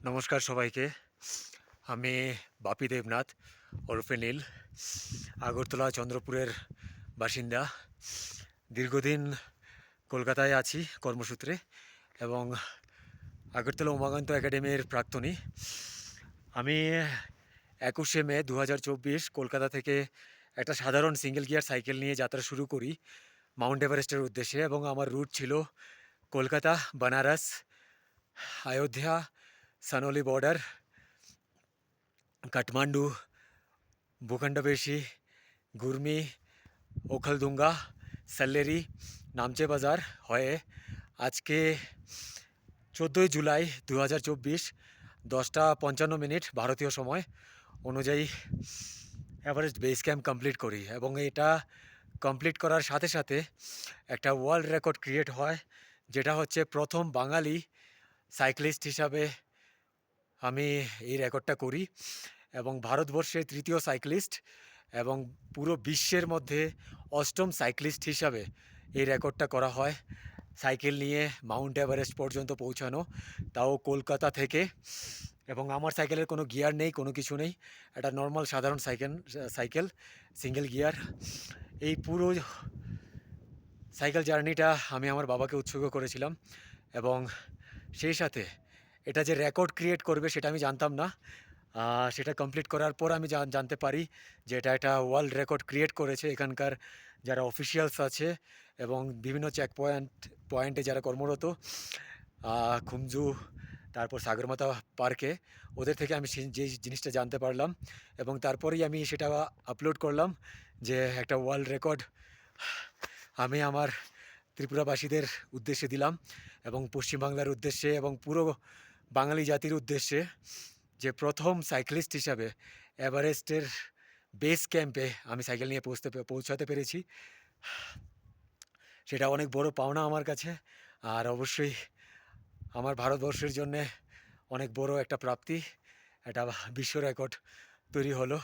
নমস্কার সবাইকে। আমি বাপি দেবনাথ ওরফে নীল, আগরতলা চন্দ্রপুরের বাসিন্দা। দীর্ঘদিন কলকাতায় আছি কর্মসূত্রে এবং আগরতলা উমাকান্ত একাডেমির প্রাক্তনী। আমি 21শে মে 2024 কলকাতা থেকে একটা সাধারণ সিঙ্গেল গিয়ার সাইকেল নিয়ে যাত্রা শুরু করি মাউন্ট এভারেস্টের উদ্দেশ্যে, এবং আমার রুট ছিল কলকাতা, বানারস, অযোধ্যা, সানোলি বর্ডার, কাঠমান্ডু, ভূখণ্ডবেশী, গুরমি, ওখলডুঙ্গা, সাল্লেরি, নামচে বাজার হয়ে আজকে 14ই জুলাই 2024 10টা 55 মিনিট ভারতীয় সময় অনুযায়ী এভারেস্ট বেস ক্যাম্প কমপ্লিট করি। এবং এটা কমপ্লিট করার সাথে সাথে একটা ওয়ার্ল্ড রেকর্ড ক্রিয়েট হয়, যেটা হচ্ছে প্রথম বাঙালি সাইক্লিস্ট হিসাবে আমি এই রেকর্ডটা করি এবং ভারতবর্ষের তৃতীয় সাইক্লিস্ট এবং পুরো বিশ্বের মধ্যে অষ্টম সাইক্লিস্ট হিসাবে এই রেকর্ডটা করা হয়। সাইকেল নিয়ে মাউন্ট এভারেস্ট পর্যন্ত পৌঁছানো, তাও কলকাতা থেকে। এবং আমার সাইকেলের কোনো গিয়ার নেই, কোনো কিছু নেই, একটা নর্মাল সাধারণ সাইকেল সিঙ্গেল গিয়ার। এই পুরো সাইকেল জার্নিটা আমি আমার বাবাকে উৎসর্গ করেছিলাম এবং সেই সাথে এটা যে রেকর্ড ক্রিয়েট করবে সেটা আমি জানতাম না। সেটা কমপ্লিট করার পর আমি জানতে পারি যে এটা একটা ওয়ার্ল্ড রেকর্ড ক্রিয়েট করেছে এখানকার যারা অফিসিয়ালস আছে এবং বিভিন্ন পয়েন্টে যারা কর্মরত, খুমজু, তারপর সাগরমাথা পার্কে, ওদের থেকে আমি যে জিনিসটা জানতে পারলাম এবং তারপরেই আমি সেটা আপলোড করলাম যে একটা ওয়ার্ল্ড রেকর্ড আমি আমার ত্রিপুরাবাসীদের উদ্দেশ্যে দিলাম এবং পশ্চিমবাংলার উদ্দেশ্যে এবং পুরো বাঙালি জাতির উদ্দেশ্যে, যে প্রথম সাইক্লিস্ট হিসাবে এভারেস্টের বেস ক্যাম্পে আমি সাইকেল নিয়ে পৌঁছাতে পেরেছি। সেটা অনেক বড় পাওনা আমার কাছে, আর অবশ্যই আমার ভারতবর্ষের জন্যে অনেক বড় একটা প্রাপ্তি। একটা বিশ্ব রেকর্ড তৈরি হলো।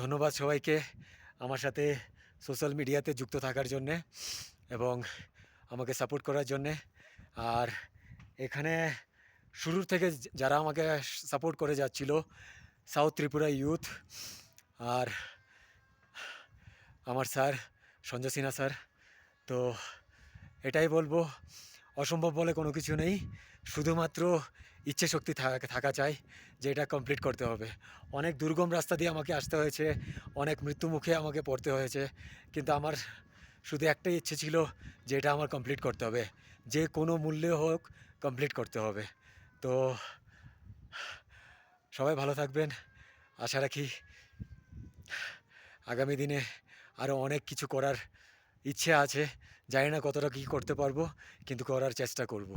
ধন্যবাদ সবাইকে আমার সাথে সোশ্যাল মিডিয়াতে যুক্ত থাকার জন্যে এবং আমাকে সাপোর্ট করার জন্যে। আর এখানে শুরুর থেকে যারা আমাকে সাপোর্ট করে যাচ্ছিল, সাউথ ত্রিপুরা ইউথ আর আমার স্যার সঞ্জয় সিনহা স্যার, তো এটাই বলবো, অসম্ভব বলে কোনো কিছু নেই, শুধুমাত্র ইচ্ছে শক্তি থাকা চাই যে এটা কমপ্লিট করতে হবে। অনেক দুর্গম রাস্তা দিয়ে আমাকে আসতে হয়েছে, অনেক মৃত্যুমুখে আমাকে পড়তে হয়েছে, কিন্তু আমার শুধু একটাই ইচ্ছে ছিল যে এটা আমার কমপ্লিট করতে হবে, যে কোনো মূল্যে হোক কমপ্লিট করতে হবে। তো সবাই ভালো থাকবেন, আশা রাখি আগামী দিনে আরও অনেক কিছু করার ইচ্ছে আছে। জানি না কতটা কী করতে পারবো, কিন্তু করার চেষ্টা করব।